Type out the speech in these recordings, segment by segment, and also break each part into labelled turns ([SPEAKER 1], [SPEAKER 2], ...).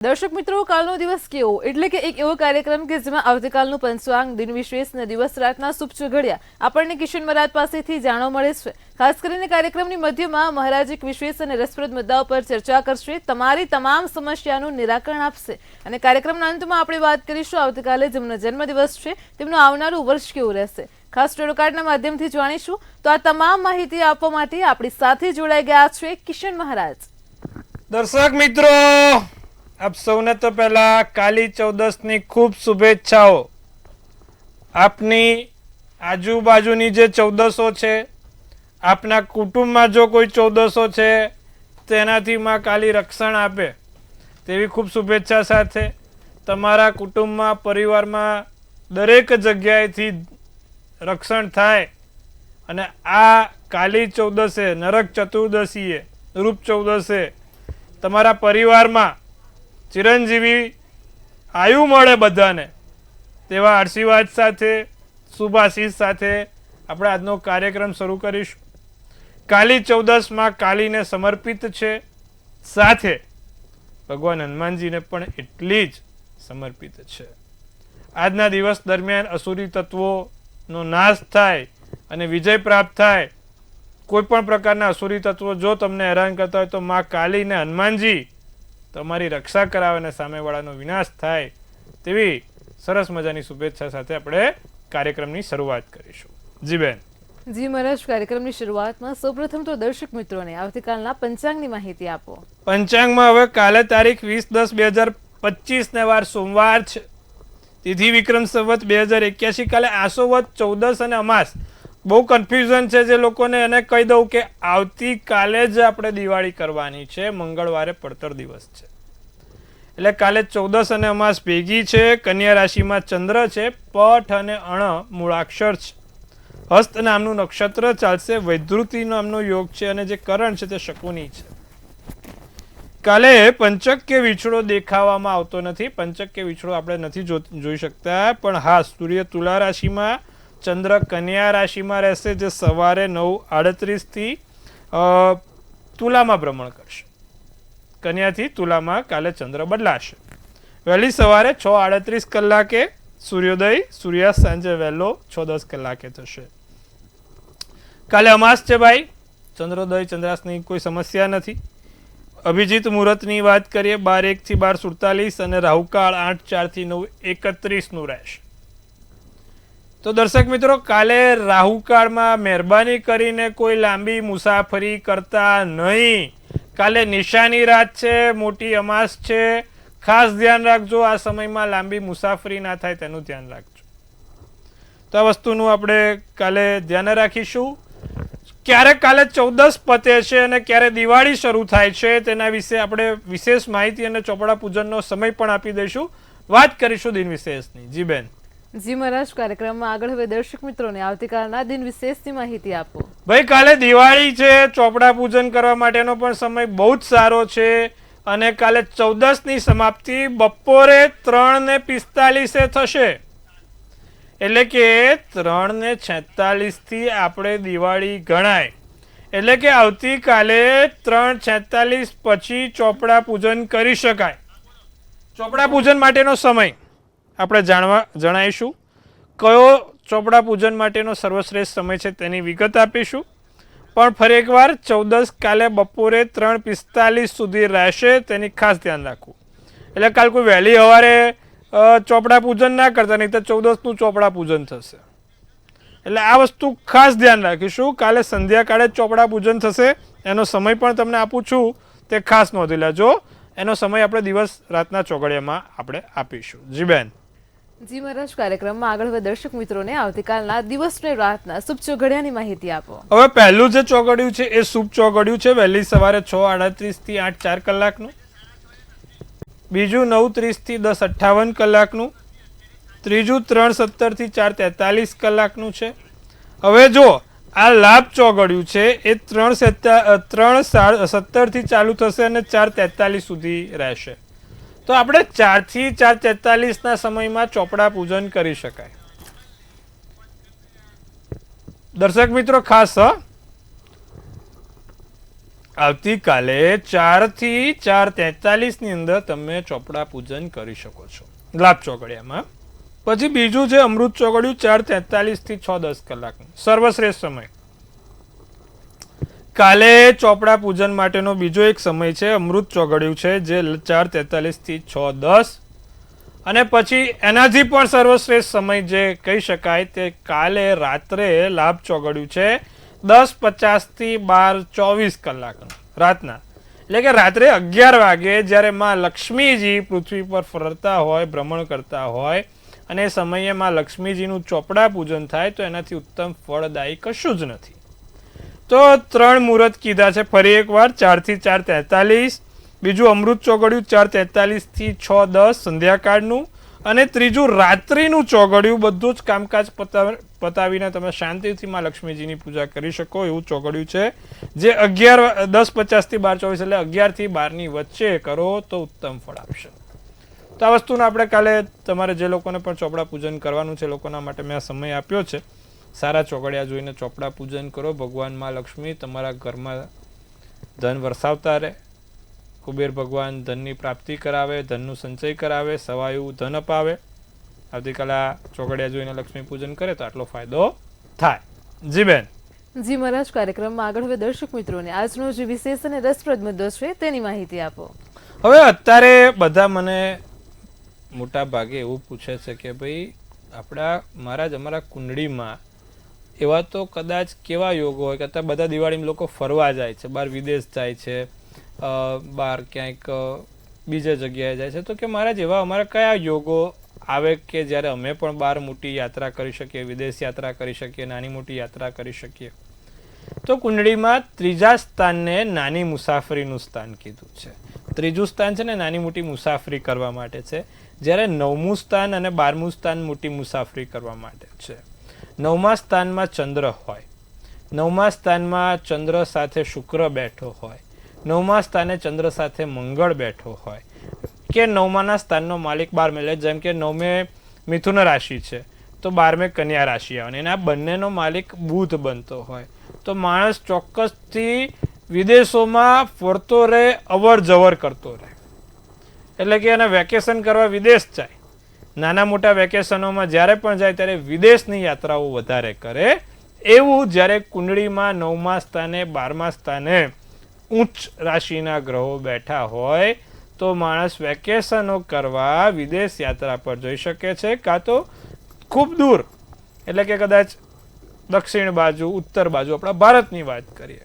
[SPEAKER 1] દર્શક મિત્રો, કાલનો દિવસ કેવો એટલે કે એક એવો કાર્યક્રમ કે જેમાં આવતીકાલનું પંચાંગ, દિન વિશેષ અને દિવસ રાતના શુભ ઘડિયા આપણને કિશન મહારાજ પાસેથી જાણવા મળે છે। ખાસ કરીને કાર્યક્રમની મધ્યમાં મહારાજ એક વિશેષ અને રસપ્રદ મુદ્દાઓ પર ચર્ચા કરશે, તમારી તમામ સમસ્યાનું નિરાકરણ આપશે અને કાર્યક્રમના અંતમાં આપણે વાત કરીશું આવતીકાલે જેમનો જન્મદિવસ છે તેમનું આવનારું વર્ષ કેવું રહેશે। ખાસ સ્ટોરી કાર્ડના માધ્યમથી જાણીશું। તો આ તમામ માહિતી આપવા માટે આપણી સાથે જોડાઈ ગયા છે કિશન મહારાજ।
[SPEAKER 2] દર્શક મિત્રો, આપ સૌને તો પહેલા કાલી ચૌદસની ખૂબ શુભેચ્છાઓ। આપની આજુબાજુની જે ચૌદસો છે, આપના કુટુંબમાં જો કોઈ ચૌદસો છે તેનાથી માં કાલી રક્ષણ આપે તેવી ખૂબ શુભેચ્છા સાથે તમારા કુટુંબમાં, પરિવારમાં દરેક જગ્યાએથી રક્ષણ થાય અને આ કાલી ચૌદસે, નરક ચતુર્દશીએ, રૂપ ચૌદસે તમારા પરિવારમાં ચિરંજીવી આયુ મળે બધાને, તેવા આશીર્વાદ સાથે, શુભ આશીષ સાથે આપણે આજનો કાર્યક્રમ શરૂ કરીશું। કાલી ચૌદસમાં કાલીને સમર્પિત છે, સાથે ભગવાન હનુમાનજીને પણ એટલી જ સમર્પિત છે। આજના દિવસ દરમિયાન અસુરી તત્વોનો નાશ થાય અને વિજય પ્રાપ્ત થાય। કોઈ પણ પ્રકારના અસુરી તત્વો જો તમને હેરાન કરતા હોય તો માં કાલીને હનુમાનજી તમારી રક્ષા કરાવે અને સામેવાળાનો વિનાશ થાય તેવી સરસ મજાની શુભેચ્છા સાથે આપણે કાર્યક્રમની શરૂઆત કરીશું। જી બેન।
[SPEAKER 1] જી મહારાજ, કાર્યક્રમની શરૂઆતમાં સૌપ્રથમ તો દર્શક મિત્રોને આવતીકાલના પંચાંગની માહિતી આપો।
[SPEAKER 2] પંચાંગમાં હવે કાલે તારીખ 20/10/2025 ને વાર સોમવાર છે, તિથિ વિક્રમ સંવત 2081, કાલે આસો વદ, ચૌદસ અને અમાસ। બહુ કન્ફ્યુઝન છે જે લોકોને, એને કહી દઉં કે આવતીકાલે જ આપણે દિવાળી કરવાની છે, મંગળવારે પડતર દિવસ છે, એટલે કાલે ચૌદસ અને અમાસ ભેગી છે। કન્યા રાશિમાં ચંદ્ર છે, પઠ અને અણ મૂળાક્ષર છે, હસ્ત નામનું નક્ષત્ર ચાલશે, વૈધૃતિ નામનો યોગ છે અને જે કરણ છે તે શકુની છે। કાલે પંચક કે વિછડો દેખાવામાં આવતો નથી, પંચક કે વિછડો આપણે નથી જોઈ શકતા, પણ હા, સૂર્ય તુલા રાશિમાં, ચંદ્ર કન્યા રાશિમાં રહેશે, જે સવારે 9:38 થી તુલામાં ભ્રમણ કરશે। કન્યાથી તુલામાં કાલે ચંદ્ર બદલાશે। વહેલી સવારે 6:38 કલાકે સૂર્યોદય, સૂર્યાસ્ત સાંજે વહેલો 6:10 કલાકે થશે। કાલે અમાસ છે ભાઈ, ચંદ્રોદય ચંદ્રાસ્તની કોઈ સમસ્યા નથી। અભિજીત મુહૂર્તની વાત કરીએ 12:01 થી 12:47 અને રાહુકાળ 8:04 થી 9:31 નું રહેશે। તો દર્શક મિત્રો, કાલે રાહુકાળમાં મહેરબાની કરીને કોઈ લાંબી મુસાફરી કરતા નહીં। કાલે નિશાની રાત છે, મોટી અમાસ છે, ખાસ ધ્યાન રાખજો। આ સમયમાં લાંબી મુસાફરી ના થાય તેનું ધ્યાન રાખજો। તો આ વસ્તુનું આપણે કાલે ધ્યાન રાખીશું। ક્યારે કાલે ચૌદસ પતે છે અને ક્યારે દિવાળી શરૂ થાય છે તેના વિશે આપણે વિશેષ માહિતી અને ચોપડા પૂજનનો સમય પણ આપી દઈશું। વાત કરીશું દિન વિશેષની। જી બેન।
[SPEAKER 1] જી મહારાજ, કાર્યક્રમમાં આગળ હવે દર્શક મિત્રોને આવતીકાલના દિન વિશેષની માહિતી આપો।
[SPEAKER 2] ભાઈ, કાલે દિવાળી છે, ચોપડા પૂજન કરવા માટેનો પણ સમય બહુ જ સારો છે અને કાલે ચૌદસની સમાપ્તિ બપોરે 3:45 થશે, એટલે કે 3:46 થી આપણે દિવાળી ગણાય, એટલે કે આવતીકાલે 3:46 પછી ચોપડા પૂજન કરી શકાય। ચોપડા પૂજન માટેનો સમય આપણે જણાવીશું, કયો ચોપડા પૂજન માટેનો સર્વશ્રેષ્ઠ સમય છે તેની વિગત આપીશું, પણ ફરી એકવાર ચૌદસ કાલે બપોરે 3:45 સુધી રહેશે, તેની ખાસ ધ્યાન રાખવું। એટલે કાલ કોઈ વહેલી સવારે ચોપડા પૂજન ના કરતા, નહીં તો ચૌદસનું ચોપડા પૂજન થશે, એટલે આ વસ્તુ ખાસ ધ્યાન રાખીશું। કાલે સંધ્યાકાળે ચોપડા પૂજન થશે, એનો સમય પણ તમને આપું છું, તે ખાસ નોંધી લેજો। એનો સમય આપણે દિવસ રાતના ચોઘડિયામાં આપણે આપીશું। જી બેન।
[SPEAKER 1] જી મહારાજ, કાર્યક્રમમાં આગળ હવે દર્શક મિત્રોને આવતીકાલના દિવસ અને રાતના શુભ ચોઘડિયાની માહિતી આપો।
[SPEAKER 2] હવે પહેલું જે ચોઘડિયું છે એ શુભ ચોઘડિયું છે, વહેલી સવારે 6:38 થી 8:04 કલાકનું। બીજું 9:30 થી 10:58 કલાકનું। ત્રીજું 3:17 થી 4:43 કલાકનું છે। હવે જો આ લાભ ચોઘડિયું છે એ 3:17 થી ચાલુ થશે અને 4:43 સુધી રહેશે, તો આપણે 4 થી 4:43 ના સમયમાં ચોપડા પૂજન કરી શકાય। દર્શક મિત્રો ખાસ આવતીકાલે 4 થી 4:43 ની અંદર તમે ચોપડા પૂજન કરી શકો છો લાભ ચોગડિયામાં. પછી બીજું છે અમૃત ચોગડિયું 4:43 થી 6:10 કલાકનું સર્વશ્રેષ્ઠ સમય. કાલે ચોપડા પૂજન માટેનો બીજો એક સમય છે અમૃત ચોગડિયું છે જે 4:43 થી 6:10. અને પછી એનાથી પણ સર્વશ્રેષ્ઠ સમય જે કહી શકાય તે કાલે રાત્રે લાભ ચોગડિયું છે 10:50 થી 12:24 કલાકનું રાતના. એટલે કે રાત્રે 11 વાગે જ્યારે માં લક્ષ્મીજી પૃથ્વી પર ફરતા હોય ભ્રમણ કરતા હોય અને એ સમયે માં લક્ષ્મીજીનું ચોપડા પૂજન થાય તો એનાથી ઉત્તમ ફળદાયી કશું જ નથી. તો 3 મુહૂર્ત કીધા છે ફરી એકવાર 4 થી 4:43, બીજું અમૃત ચોગડિયું 4:43 થી 6:10 સંધ્યાકાળનું, અને ત્રીજું રાત્રિનું ચોગડિયું બધું જ કામકાજ પતાવીને તમે શાંતિથી માં લક્ષ્મીજીની પૂજા કરી શકો એવું ચોગડિયું છે જે 10:50 થી 12:24 એટલે 11 થી 12 ની વચ્ચે કરો તો ઉત્તમ ફળ આપશે. તો આ વસ્તુને આપણે કાલે તમારે જે લોકોને પણ ચોપડા પૂજન કરવાનું છે લોકોના માટે મેં આ સમય આપ્યો છે. સારા ચોગડિયા જોઈને ચોપડા પૂજન કરો. ભગવાન માં લક્ષ્મી તમારા ઘરમાં ધન વરસાવતા રહે. કુબેર ભગવાન ધનની પ્રાપ્તિ કરાવે, ધનનું સંચય કરાવે, સવાયું ધન અપાવે. આવતીકાલે આ ચોગડિયા જોઈને લક્ષ્મી પૂજન કરે તો આટલો ફાયદો થાય. જી બેન.
[SPEAKER 1] જી મહારાજ, કાર્યક્રમમાં આગળ હવે દર્શક મિત્રોને આજનો જે વિશેષ અને રસપ્રદ મુદ્દો છે તેની માહિતી આપો.
[SPEAKER 2] હવે અત્યારે બધા મને મોટા ભાગે એવું પૂછે છે કે ભાઈ મહારાજ અમારા કુંડળીમાં એવા તો કદાચ કેવા યોગો હોય કે અત્યારે બધા દિવાળીમાં લોકો ફરવા જાય છે, બહાર વિદેશ જાય છે, બહાર ક્યાંક બીજા જગ્યાએ જાય છે, તો કે મહારાજ એવા અમારા કયા યોગો આવે કે જ્યારે અમે પણ બહાર મોટી યાત્રા કરી શકીએ, વિદેશ યાત્રા કરી શકીએ, નાની મોટી યાત્રા કરી શકીએ? તો કુંડળીમાં ત્રીજા સ્થાનને નાની મુસાફરીનું સ્થાન કીધું છે. ત્રીજું સ્થાન છે ને નાની મોટી મુસાફરી કરવા માટે છે, જ્યારે 9મું સ્થાન અને 12મું સ્થાન મોટી મુસાફરી કરવા માટે છે. 9મા સ્થાનમાં ચંદ્ર હોય, 9મા સ્થાનમાં ચંદ્ર સાથે શુક્ર બેઠો હોય, 9મા સ્થાને ચંદ્ર સાથે મંગળ બેઠો હોય, કે 9માના સ્થાનનો માલિક 12મે, એટલે જેમ કે 9મે મિથુન રાશિ છે તો 12મે કન્યા રાશિ આવે, અને આ બંનેનો માલિક બુધ બનતો હોય તો માણસ ચોક્કસથી વિદેશોમાં ફરતો રહે, અવર જવર કરતો રહે. એટલે કે એને વેકેશન કરવા વિદેશ જાય, નાના મોટા વેકેશનોમાં જ્યારે પણ જાય ત્યારે વિદેશની યાત્રાઓ વધારે કરે. એવું જ્યારે કુંડળીમાં 9મા સ્થાને 12મા સ્થાને ઉચ્ચ રાશિના ગ્રહો બેઠા હોય તો માણસ વેકેશનો કરવા વિદેશ યાત્રા પર જઈ શકે છે, કાં તો ખૂબ દૂર એટલે કે કદાચ દક્ષિણ બાજુ, ઉત્તર બાજુ, આપણા ભારતની વાત કરીએ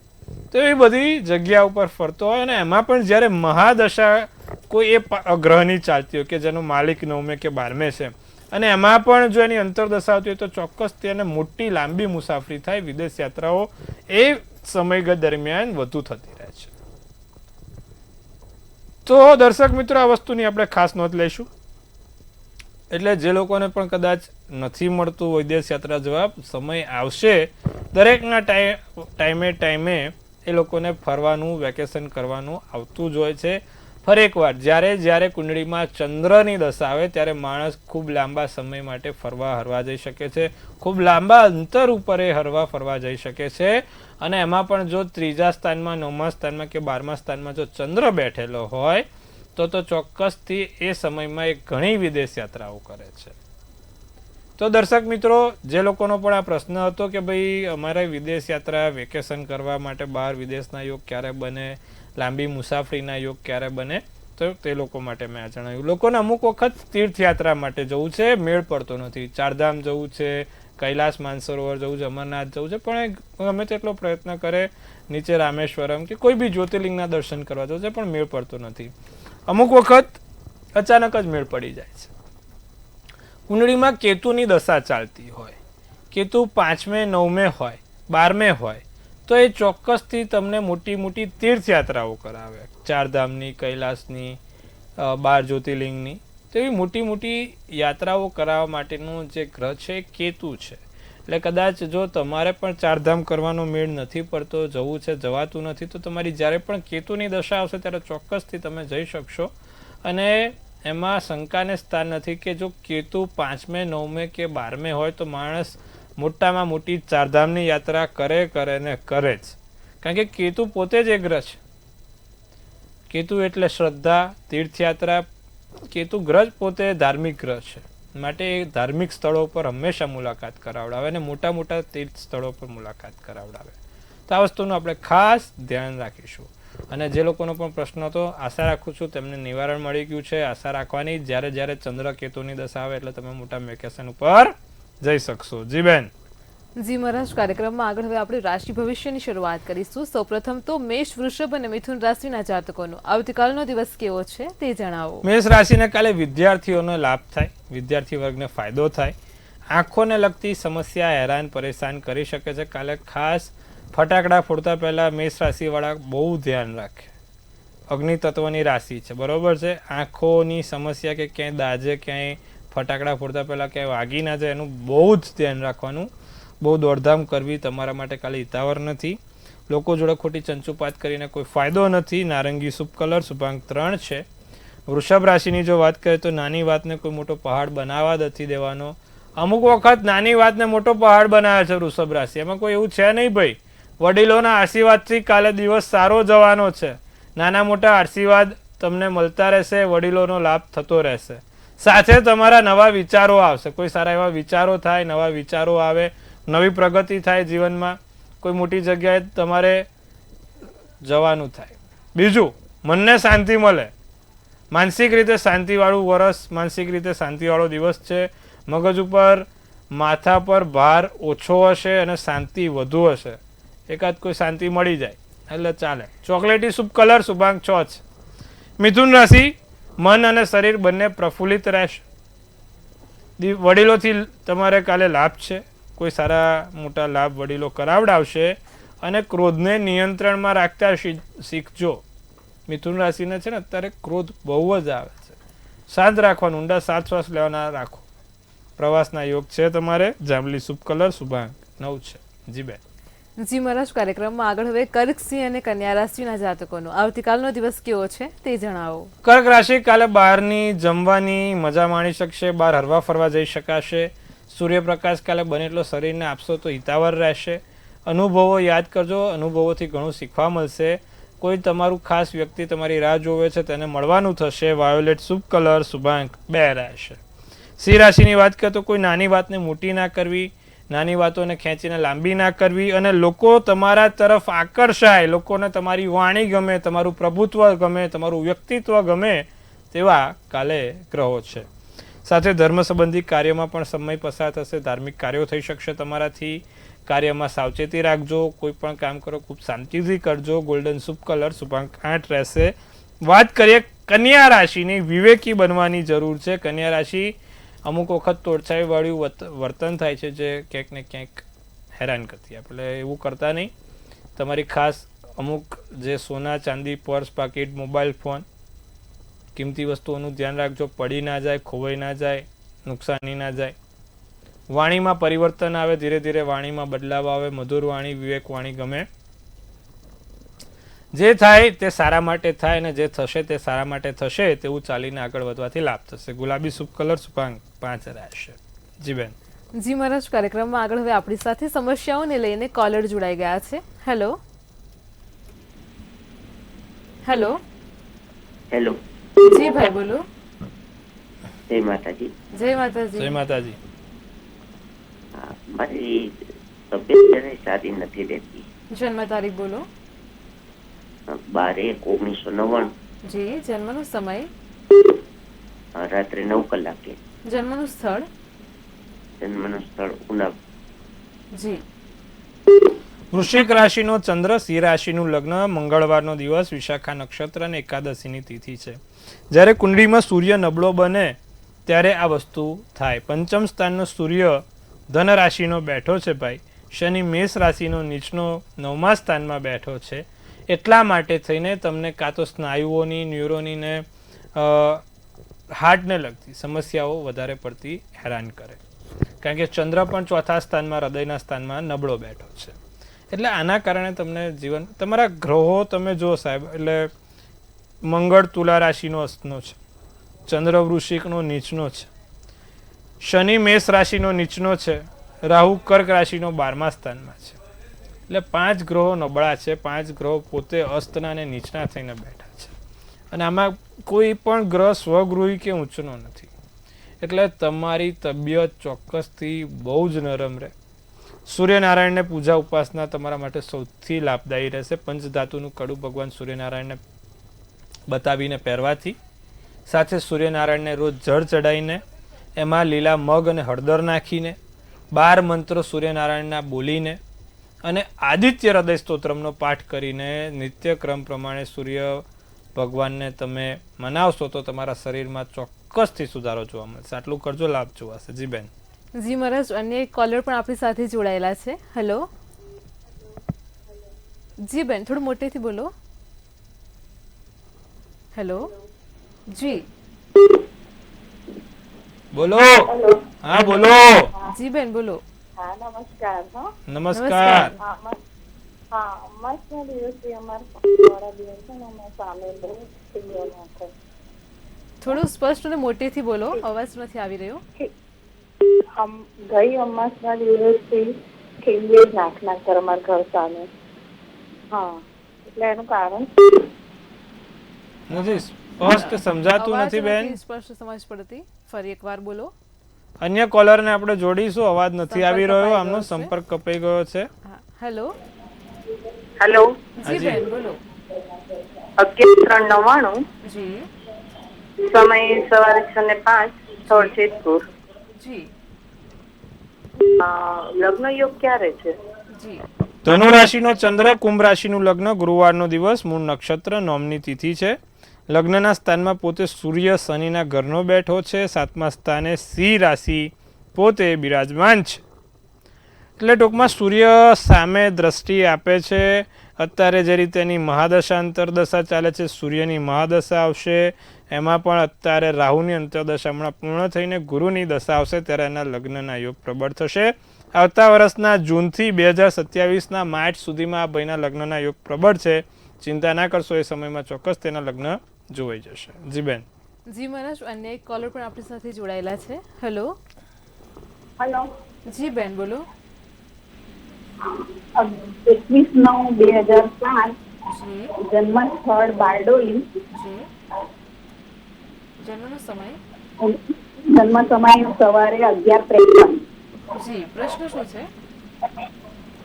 [SPEAKER 2] તો એ બધી જગ્યા ઉપર ફરતો હોય. અને એમાં પણ જ્યારે મહાદશા કોઈ એ ગ્રહની ચાલતી હોય કે જેનો માલિક 9મે કે 12મે છે, અને એમાં પણ જો એની અંતરદશા આવતી હોય તો ચોક્કસ તેને મોટી લાંબી મુસાફરી થાય, વિદેશ યાત્રાઓ એ સમયગાળા દરમિયાન વધુ થતી રહે છે. તો દર્શક મિત્રો, આ વસ્તુની આપણે ખાસ નોંધ લઈશું. એટલે જે લોકોને પણ કદાચ નથી મળતું વિદેશ યાત્રા જવા, સમય આવશે, દરેકના ટાઈમે એ લોકોને ફરવાનું, વેકેશન કરવાનું આવતું જ હોય છે. ફરી એકવાર, જ્યારે કુંડળીમાં ચંદ્રની દશા આવે ત્યારે માણસ ખૂબ લાંબા સમય માટે હરવા જઈ શકે છે, ખૂબ લાંબા અંતર ઉપર એ ફરવા જઈ શકે છે. અને એમાં પણ જો ત્રીજા સ્થાનમાં, 9મા સ્થાનમાં કે 12મા સ્થાનમાં જો ચંદ્ર બેઠેલો હોય તો ચોક્કસથી એ સમયમાં એ ઘણી વિદેશ યાત્રાઓ કરે છે. તો દર્શક મિત્રો, જે લોકોનો પણ આ પ્રશ્ન હતો કે ભાઈ અમારે વિદેશ યાત્રા, વેકેશન કરવા માટે બહાર વિદેશના યોગ ક્યારે બને, લાંબી મુસાફરીના યોગ ક્યારે બને, તો તે લોકો માટે મેં આ જણાવ્યું. લોકોને અમુક વખત તીર્થયાત્રા માટે જવું છે, મેળ પડતો નથી. ચારધામ જવું છે, કૈલાસ માનસરોવર જવું છે, અમરનાથ જવું છે, પણ ગમે તેટલો પ્રયત્ન કરે, નીચે રામેશ્વરમ કે કોઈ બી જ્યોતિર્લિંગના દર્શન કરવા જવું છે, પણ મેળ પડતો નથી. અમુક વખત અચાનક જ મેળ પડી જાય છે. કુંડળીમાં કેતુની દશા ચાલતી હોય, કેતુ 5મે, 9મે હોય, 12મે હોય તો એ ચોક્કસથી તમને મોટી મોટી તીર્થયાત્રાઓ કરાવે, ચારધામની, કૈલાસની, 12 જ્યોતિર્લિંગની. તો એવી મોટી મોટી યાત્રાઓ કરાવવા માટેનું જે ગ્રહ છે એ કેતુ છે. એટલે કદાચ જો તમારે પણ ચારધામ કરવાનો મેળ નથી પડતો, જવું છે, જવાતું નથી, તો તમારી જ્યારે પણ કેતુની દશા આવશે ત્યારે ચોક્કસથી તમે જઈ શકશો. અને એમાં શંકાને સ્થાન નથી કે જો કેતુ 5મે, 9મે કે 12મે હોય તો માણસ મોટામાં મોટી ચારધામની યાત્રા કરે જ. કારણ કે કેતુ પોતે જ એક ગ્રહ છે. કેતુ એટલે શ્રદ્ધા, તીર્થયાત્રા. કેતુ ગ્રહ પોતે ધાર્મિક ગ્રહ છે, માટે એ ધાર્મિક સ્થળો પર હંમેશા મુલાકાત કરાવડાવે અને મોટા મોટા તીર્થ સ્થળો પર મુલાકાત કરાવડાવે. તો આ વસ્તુનું આપણે ખાસ ધ્યાન રાખીશું. અને જે લોકોનો પણ પ્રશ્ન હતો, આશા રાખું છું તેમને નિવારણ મળી ગયું છે. આશા રાખવાની જ્યારે જ્યારે ચંદ્ર કેતુની દશા આવે એટલે તમે મોટા વેકેશન ઉપર જઈ શકશો. જી બેન.
[SPEAKER 1] જી મહારાજ, કાર્યક્રમમાં આગળ હવે આપણે રાશિ ભવિષ્યની શરૂઆત કરીશું. સૌપ્રથમ તો મેષ, વૃષભ અને મિથુન રાશિના જાતકોનો આવતીકાલનો દિવસ કેવો છે તે જણાવો.
[SPEAKER 2] મેષ રાશિને કાલે વિદ્યાર્થીઓનો લાભ થાય, વિદ્યાર્થી વર્ગને ફાયદો થાય. આંખોને લગતી સમસ્યા હેરાન પરેશાન કરી શકે છે. કાલે ખાસ ફટાકડા ફોડતા પહેલા મેષ રાશિવાળા બહુ ધ્યાન રાખે. અગ્નિ તત્વની રાશિ છે, બરોબર છે. આંખોની સમસ્યા કે ક્યાંય દાજે, ક્યાંય ફટાકડા ફોડતા પહેલા ક્યાંય વાગી ના જાય એનું બહુ જ ધ્યાન રાખવાનું. બહુ દોડધામ કરવી તમારા માટે કાલે હિતાવર નથી. લોકો જોડે ખોટી ચંચુપાત કરીને કોઈ ફાયદો નથી. નારંગી શુભ કલર, શુભાંક 3 છે. વૃષભ રાશિની જો વાત કરીએ તો નાની વાતને કોઈ મોટો પહાડ બનાવવા નથી દેવાનો. અમુક વખત નાની વાતને મોટો પહાડ બનાવે છે વૃષભ રાશિ, એમાં કોઈ એવું છે નહીં ભાઈ. વડીલોના આશીર્વાદથી કાલે દિવસ સારો જવાનો છે. નાના મોટા આશીર્વાદ તમને મળતા રહેશે, વડીલોનો લાભ થતો રહેશે. સાથે તમારા નવા વિચારો આવશે, કોઈ સારા એવા વિચારો થાય, નવા વિચારો આવે, નવી પ્રગતિ થાય જીવનમાં, કોઈ મોટી જગ્યાએ તમારે જવાનું થાય. બીજું, મનને શાંતિ મળે. માનસિક રીતે શાંતિવાળું વર્ષ, માનસિક રીતે શાંતિવાળો દિવસ છે. મગજ ઉપર, માથા પર ભાર ઓછો હશે અને શાંતિ વધુ હશે. એકાદ કોઈ શાંતિ મળી જાય એટલે ચાલે. ચોકલેટી શુભ કલર, શુભાંક 6 છે. મિથુન રાશિ, મન અને શરીર બંને પ્રફુલ્લિત રહેશે. વડીલોથી તમારે કાલે લાભ છે. કોઈ સારા મોટા લાભ વડીલો કરાવડાવશે. અને ક્રોધને નિયંત્રણમાં રાખતા શીખજો. મિથુન રાશિને છે ને અત્યારે ક્રોધ બહુ જ આવે છે. શાંત રાખવાનું, ઊંડા 7 શ્વાસ લેવાના રાખો. પ્રવાસના યોગ છે તમારે. જાંબલી શુભ કલર, શુભાંક 9 છે. જી બેન.
[SPEAKER 1] જી મહારાજ, કાર્યક્રમમાં આગળ હવે કર્ક, સિંહ અને કન્યા રાશિના જાતકોનો આવતીકાલનો દિવસ કેવો છે તે જણાવો.
[SPEAKER 2] કર્ક રાશિ, કાલે બહારની જમવાની મજા માણી શકશે. બહાર હરવા ફરવા જઈ શકાશે. સૂર્યપ્રકાશ કાલે બને એટલો શરીરને આપશો તો હિતાવર રહેશે. અનુભવો યાદ કરજો, અનુભવોથી ઘણું શીખવા મળશે. કોઈ તમારું ખાસ વ્યક્તિ તમારી રાહ જોવે છે તેને મળવાનું થશે. વાયોલેટ શુભ કલર, શુભાંક 2 રહેશે. સિંહ રાશિની વાત કરીએ તો કોઈ નાની વાતને મોટી ના કરવી, નાની વાતોને ખેંચીને લાંબી ના કરવી. અને લોકો તમારા તરફ આકર્ષાય, લોકોને તમારી વાણી ગમે, તમારું પ્રભુત્વ ગમે, તમારું વ્યક્તિત્વ ગમે તેવા કાલે ગ્રહો છે. સાથે ધર્મ સંબંધી કાર્યમાં પણ સમય પસાર થશે. ધાર્મિક કાર્યો થઈ શકશે તમારાથી. કાર્યમાં સાવચેતી રાખજો. કોઈ પણ કામ કરો ખૂબ શાંતિથી કરજો. ગોલ્ડન શુભ કલર, શુભાંક 8 રહેશે. વાત કરીએ કન્યા રાશિની, વિવેકી બનવાની જરૂર છે. કન્યા રાશિ, અમુક વખત તોડછાઈવાળું વર્તન થાય છે જે ક્યાંક ને ક્યાંક હેરાન કરતી. એટલે એવું કરતા નહીં. તમારી ખાસ અમુક જે સોના ચાંદી, પર્સ, પાકીટ, મોબાઈલ ફોન, કિંમતી વસ્તુઓનું ધ્યાન રાખજો. પડી ના જાય, ખોવાઈ ના જાય, નુકસાની ના જાય. વાણીમાં પરિવર્તન આવે, ધીરે ધીરે વાણીમાં બદલાવ આવે. મધુર વાણી, વિવેક વાણી ગમે. જે થાય તે સારા માટે થાય અને જે થશે તે સારા માટે થશે તેવું ચાલીને આગળ વધવાથી લાભ થશે. ગુલાબી શુભ કલર, શુભાંક 5 રહેશે. જી બેન.
[SPEAKER 1] જી મહારાજ, કાર્યક્રમમાં આગળ હવે આપણી સાથે સમસ્યાઓને લઈને કોલર જોડાઈ ગયા છે. Hello hello
[SPEAKER 3] hello.
[SPEAKER 1] જી ભાઈ, બોલો.
[SPEAKER 3] જય માતાજી.
[SPEAKER 1] જય માતાજી.
[SPEAKER 2] જય માતાજી.
[SPEAKER 3] હા, મારી તબિયત જરાય સારી નથી રહેતી.
[SPEAKER 1] જન્મ તારીખ બોલો.
[SPEAKER 3] 12/1/1999.
[SPEAKER 1] જી. જન્મનો સમય?
[SPEAKER 3] રાત્રે 9 કલાકે.
[SPEAKER 1] જન્મનું સ્થળ?
[SPEAKER 3] જન્મનું સ્થળ ઉના.
[SPEAKER 1] જી.
[SPEAKER 2] વૃશ્ચિક રાશિનો ચંદ્ર, સિંહ રાશિનું લગ્ન, મંગળવારનો દિવસ, વિશાખા નક્ષત્ર અને એકાદશીની તિથિ છે. જ્યારે કુંડળીમાં સૂર્ય નબળો બને ત્યારે આ વસ્તુ થાય. પંચમ સ્થાનનો સૂર્ય ધન રાશિનો બેઠો છે ભાઈ. શનિ મેષ રાશિનો નીચનો 9મા સ્થાનમાં બેઠો છે. એટલા માટે થઈને તમને કાં તો સ્નાયુઓની, ન્યુરોની ને હાર્ટને લગતી સમસ્યાઓ વધારે પડતી હેરાન કરે. કારણ કે ચંદ્ર પણ 4થા સ્થાનમાં, હૃદયના સ્થાનમાં નબળો બેઠો છે. એટલે આના કારણે તમને જીવન, તમારા ગ્રહો તમે જુઓ સાહેબ, એટલે મંગળ તુલા રાશિનો અસ્તનો છે, ચંદ્ર વૃશ્ચિકનો નીચનો છે, શનિ મેષ રાશિનો નીચનો છે, રાહુ કર્ક રાશિનો 12મા સ્થાનમાં છે. એટલે 5 ગ્રહો નબળા છે, 5 ગ્રહો પોતે અસ્તના અને નીચના થઈને બેઠા છે અને આમાં કોઈ પણ ગ્રહ સ્વગૃહી કે ઊંચનો નથી. એટલે તમારી તબિયત ચોક્કસથી બહુ જ નરમ રહે. સૂર્યનારાયણને પૂજા ઉપાસના તમારા માટે સૌથી લાભદાયી રહેશે. પંચધાતુનું કડું ભગવાન સૂર્યનારાયણને બતાવીને પહેરવાથી, સાથે સૂર્યનારાયણને રોજ જળ ચડાવીને એમાં લીલા મગ અને હળદર નાખીને 12 મંત્રો સૂર્યનારાયણના બોલીને અને આદિત્ય હૃદય સ્તોત્રમનો પાઠ કરીને નિત્યક્રમ પ્રમાણે સૂર્ય ભગવાનને તમે મનાવશો તો તમારા શરીરમાં ચોક્કસથી સુધારો જોવા મળશે. આટલું કરજો, લાભ જોવાશે. જી બેન.
[SPEAKER 1] જી મહારાજ, અન્ય એક કોલર પણ આપણી સાથે જોડાયેલા છે. હેલો. જી બેન, થોડું મોટેથી બોલો. હેલો. જી
[SPEAKER 2] બોલો. હા બોલો.
[SPEAKER 1] જી બેન બોલો.
[SPEAKER 4] હા નમસ્કાર.
[SPEAKER 2] નમસ્કાર.
[SPEAKER 4] અમાસના દિવસે અમારા દિવસ છે ને અમે સામે બહુ પ્રિય નાખે.
[SPEAKER 1] થોડું સ્પષ્ટ અને મોટેથી બોલો, અવાજ નથી આવી રહ્યો.
[SPEAKER 4] ગઈ અમાસના દિવસથી ખીલી નાખના કર અમારા ઘર સામે. હા, એટલે એનું કારણ
[SPEAKER 2] નથી સ્પષ્ટ સમજાતું
[SPEAKER 1] અવાજ
[SPEAKER 2] નથી બેન.
[SPEAKER 1] નથી સ્પષ્ટ સમજ પડતી. ફરી એકવાર બોલો.
[SPEAKER 2] અન્ય કોલરને આપણે જોડીશું. અવાજ નથી આવી રહ્યો,
[SPEAKER 1] કપાઈ
[SPEAKER 2] આમનો
[SPEAKER 1] ગયો છે.
[SPEAKER 2] સંપર્ક કપાઈ ગયો છે.
[SPEAKER 1] હા, હેલો.
[SPEAKER 4] હેલો
[SPEAKER 1] જી બેન બોલો.
[SPEAKER 4] 11:99
[SPEAKER 1] જી
[SPEAKER 4] સમય સવારે 6:05 સ્થળ જેતપુર.
[SPEAKER 1] જી
[SPEAKER 4] લગ્ન યોગ ક્યારે છે?
[SPEAKER 1] જી
[SPEAKER 2] ધનુ રાશિનો ચંદ્ર, કુંભ રાશિનું લગ્ન, ગુરુવારનો દિવસ, મૂળ નક્ષત્ર, નોમની તિથિ છે. લગ્નના સ્થાનમાં પોતે સૂર્ય શનિના ઘરનો બેઠો છે. 7મા સ્થાને સિંહ રાશિ પોતે બિરાજમાન છે. એટલે ટૂંકમાં સૂર્ય સામે દ્રષ્ટિ આપે છે. અત્યારે જે રીતે એની મહાદશા અંતરદશા ચાલે છે, સૂર્યની મહાદશા આવશે. એમાં પણ અત્યારે રાહુની અંતરદશા હમણાં પૂર્ણ થઈને ગુરુની દશા આવશે ત્યારે એના લગ્નના યોગ પ્રબળ થશે. આવતા વર્ષના જૂનથી 2027ના માર્ચ સુધીમાં આ ભાઈના લગ્નના યોગ પ્રબળ છે. ચિંતા ના કરશો, એ સમયમાં ચોક્કસ તેના લગ્ન જોવાઈ જશે. જી બેન.
[SPEAKER 1] જી મહારાજ, અન્ય એક કોલર પણ આપણી સાથે જોડાયેલા છે. હેલો.
[SPEAKER 4] હેલો.
[SPEAKER 1] જી બેન બોલો.
[SPEAKER 4] 21/9/2005
[SPEAKER 1] જી
[SPEAKER 4] જન્મ સ્થળ બારડોલી.
[SPEAKER 1] જી જન્મનો સમય.
[SPEAKER 4] જન્મ સમય સવારે 11:53.
[SPEAKER 1] જી પ્રશ્ન શું છે?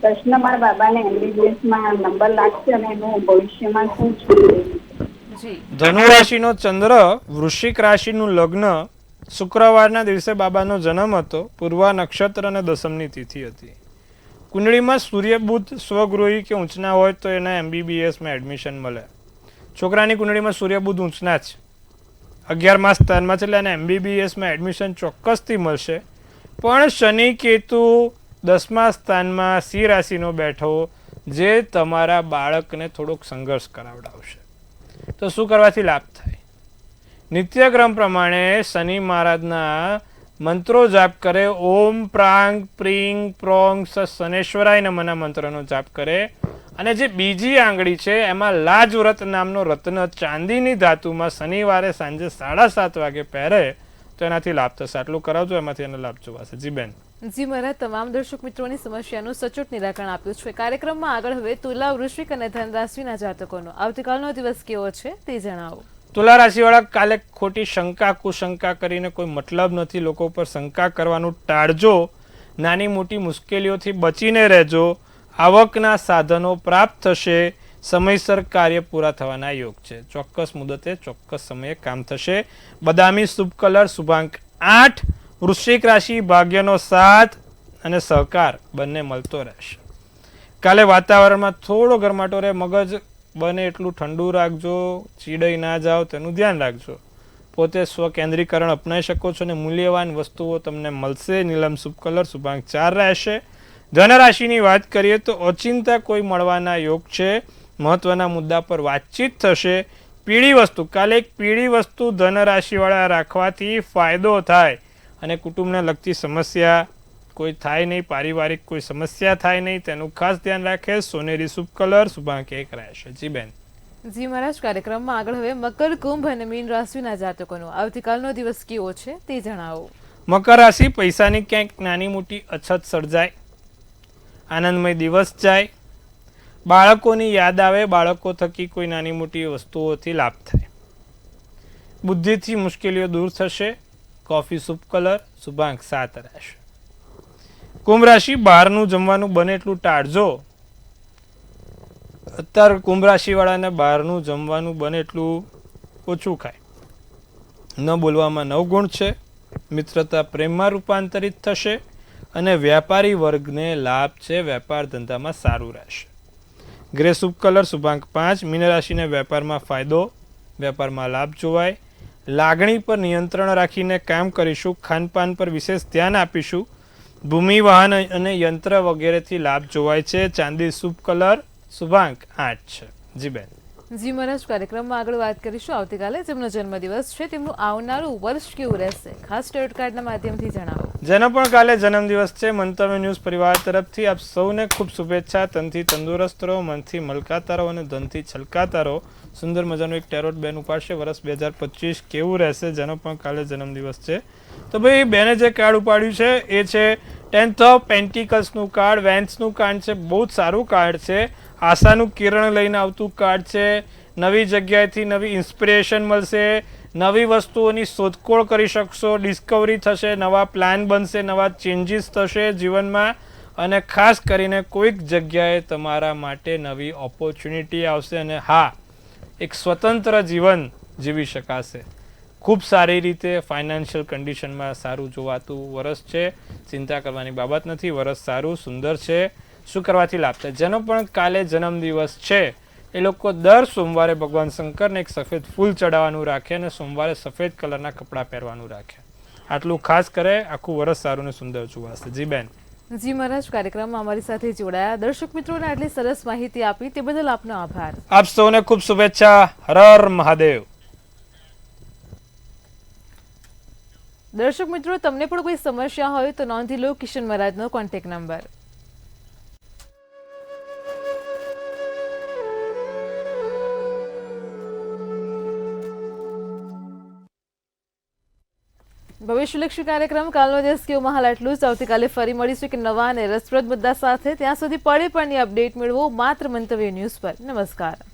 [SPEAKER 4] પ્રશ્ન મારા બાબાને MBBS નંબર લાગશે અને એનું ભવિષ્યમાં શું છે?
[SPEAKER 1] જી
[SPEAKER 2] ધનુ રાશિનો ચંદ્ર, વૃશ્ચિક રાશિનું લગ્ન, શુક્રવારના દિવસે બાબાનો જન્મ હતો. પૂર્વા નક્ષત્ર અને દસમની તિથિ હતી. કુંડળીમાં સૂર્ય બુધ સ્વગૃહી કે ઊંચના હોય તો એને MBBSમાં એડમિશન મળે. છોકરાની કુંડળીમાં સૂર્ય બુધ ઊંચના છે, 11મા સ્થાનમાં છે, એટલે એને MBBSમાં એડમિશન ચોક્કસથી મળશે. પણ શનિ કેતુ 10મા સ્થાનમાં સિંહ રાશિનો બેઠો, જે તમારા બાળકને થોડોક સંઘર્ષ કરાવડાવશે. તો શું કરવાથી લાભ થાય? નિત્યક્રમ પ્રમાણે શનિ મહારાજના મંત્રો જાપ કરે. ઓમ પ્રાંગ પ્રીંગ પ્રોંગ શનેશ્વરાય નમઃના મંત્રનો જાપ કરે. અને જે બીજી આંગળી છે એમાં લાજવ્રત નામનો રત્ન ચાંદીની ધાતુમાં શનિવારે સાંજે 7:30 વાગે પહેરે તો એનાથી લાભ થશે. આટલું કરાવજો, એમાંથી એને લાભ જોવાશે. જી બેન.
[SPEAKER 1] જી મહારાજ, તમામ દર્શક મિત્રોની સમસ્યાનું સચોટ નિરાકરણ આપ્યું છે. કાર્યક્રમમાં આગળ હવે તુલા, વૃશ્ચિક અને ધન રાશિના જાતકોનો આવતીકાલનો દિવસ કેવો છે તે જણાવો.
[SPEAKER 2] તુલા રાશિવાળા, કાલે ખોટી શંકા કુશંકા કરીને કોઈ મતલબ નથી. લોકો ઉપર શંકા કરવાનું ટાળજો. નાની મોટી મુશ્કેલીઓથી બચીને રહેજો. આવકના સાધનો પ્રાપ્ત થશે. સમયસર કાર્ય પૂરા થવાના યોગ છે. ચોક્કસ મુદતે ચોક્કસ સમયે કામ થશે. બદામી શુભ કલર, શુભાંક 8. વૃશ્ચિક રાશિ, ભાગ્યનો 7 અને સહકાર બંને મળતો રહેશે. કાલે વાતાવરણમાં થોડો ગરમાટો રહે. મગજ બને એટલું ઠંડુ રાખજો. ચીડાઈ ના જાઓ તેનું ધ્યાન રાખજો. પોતે સ્વકેન્દ્રીકરણ અપનાવી શકો છો અને મૂલ્યવાન વસ્તુઓ તમને મળશે. નીલમ શુભ કલર, શુભાંક 4 રહેશે. ધનરાશિની વાત કરીએ તો ઓચિંતા કોઈ મળવાના યોગ છે. મહત્વના મુદ્દા પર વાતચીત થશે. પીળી વસ્તુ, કાલે એક પીળી વસ્તુ ધનરાશિવાળા રાખવાથી ફાયદો થાય અને કુટુંબને લગતી સમસ્યા કોઈ થાય નહીં, પારિવારિક કોઈ સમસ્યા થાય નહીં, તેનું ખાસ ધ્યાન રાખે. સોનેરી શુભ કલર, શુભાંક 1 રહેશે. જી બેન.
[SPEAKER 1] જી મહારાજ, કાર્યક્રમમાં આગળ હવે મકર, કુંભ અને મીન રાશિના જાતકોનો આવતીકાલનો દિવસ કેવો છે તે જણાવો.
[SPEAKER 2] મકર રાશિ, પૈસાની ક્યાંક નાની મોટી અછત સર્જાય, આનંદમય દિવસ જાય. બાળકોની યાદ આવે, બાળકો થકી કોઈ નાની મોટી વસ્તુઓથી લાભ થાય. બુદ્ધિથી મુશ્કેલીઓ દૂર થશે. કોફી શુભ કલર, શુભાંક 7 રહેશે. કુંભ રાશિ, બહારનું જમવાનું બને એટલું ટાળજો. અત્યારે કુંભ રાશિ વાળાને બહારનું જમવાનું બને એટલું ઓછું ખાય. ન બોલવામાં 9 ગુણ છે. મિત્રતા પ્રેમમાં રૂપાંતરિત થશે અને વ્યાપારી વર્ગને લાભ છે. વેપાર ધંધામાં સારું રહેશે. ગ્રે શુભ કલર, શુભાંક 5. મીન રાશિને વેપારમાં ફાયદો, વેપારમાં લાભ જોવાય. લાગણી પર નિયંત્રણ રાખીને કામ કરીશું. ખાનપાન પર વિશેષ ધ્યાન આપીશું. ભૂમિ, વાહન અને યંત્ર વગેરેથી લાભ જોવાય છે. ચાંદી શુભ કલર, શુભાંક 8 છે. જી બેન.
[SPEAKER 1] જી મહારાજ, કાર્યક્રમમાં આગળ વાત કરીશું આવતીકાલે જેમનો જન્મદિવસ છે તેમનું આવનારું વર્ષ કેવું રહેશે, ખાસ ટેરોટ કાર્ડના માધ્યમથી જણાવો.
[SPEAKER 2] જેનો પણ કાલે જન્મદિવસ છે, મંતવ્ય ન્યૂઝ પરિવાર તરફથી આપ સૌને ખૂબ શુભેચ્છા. તનથી તંદુરસ્ત રહો, મનથી મલકાતા રહો અને ધનથી છલકાતા રહો. સુંદર મજાનું એક ટેરોટ બેન ઉપાડશે. વર્ષ 2025 કેવું રહેશે, જેનો પણ કાલે જન્મદિવસ છે. તો ભાઈ બેને જે કાર્ડ ઉપાડ્યું છે એ છે 10th ઓફ પેન્ટિકલ્સનું કાર્ડ. વેન્સનું કાર્ડ છે, બહુ જ સારું કાર્ડ છે. આશાનું કિરણ લઈને આવતું કાર્ડ છે. નવી જગ્યાએથી નવી ઇન્સ્પિરેશન મળશે. નવી વસ્તુઓની શોધખોળ કરી શકશો. ડિસ્કવરી થશે, નવા પ્લાન બનશે, નવા ચેન્જીસ થશે જીવનમાં અને ખાસ કરીને કોઈક જગ્યાએ તમારા માટે નવી ઓપોર્ચ્યુનિટી આવશે અને હા, એક સ્વતંત્ર જીવન જીવી શકાશે. ખૂબ સારી રીતે ફાઇનાન્શિયલ કન્ડિશનમાં સારું જોવાતું વર્ષ છે. ચિંતા કરવાની બાબત નથી. વર્ષ સારું સુંદર છે. શું કરવાથી લાભ થાય? જેનો પણ કાલે જન્મદિવસ છે એ લોકો દર સોમવારે ભગવાન શંકરને એક સફેદ ફૂલ ચડાવવાનું રાખે અને સોમવારે સફેદ કલરના કપડાં પહેરવાનું રાખે. આટલું ખાસ કરે, આખું વર્ષ સારું ને સુંદર જોવાશે. જી બેન.
[SPEAKER 1] જી મહારાજ, કાર્યક્રમમાં અમારી સાથે જોડાયા દર્શક મિત્રોને આટલી સરસ માહિતી આપી તે બદલ આપનો આભાર.
[SPEAKER 2] આપ સૌને ખૂબ શુભેચ્છા. હર હર મહાદેવ.
[SPEAKER 1] દર્શક મિત્રો, તમને પણ કોઈ સમસ્યા હોય તો નોંધી લો કિશન મહારાજનો કોન્ટેક્ટ નંબર. ભવિષ્યલક્ષી કાર્યક્રમ કાલનો દિવસ કેવો મહાલ આટલું જ. આવતીકાલે ફરી મળીશું એક નવા અને રસપ્રદ મુદ્દા સાથે. ત્યાં સુધી પડે પણની અપડેટ મેળવો માત્ર મંતવ્ય ન્યૂઝ પર. નમસ્કાર.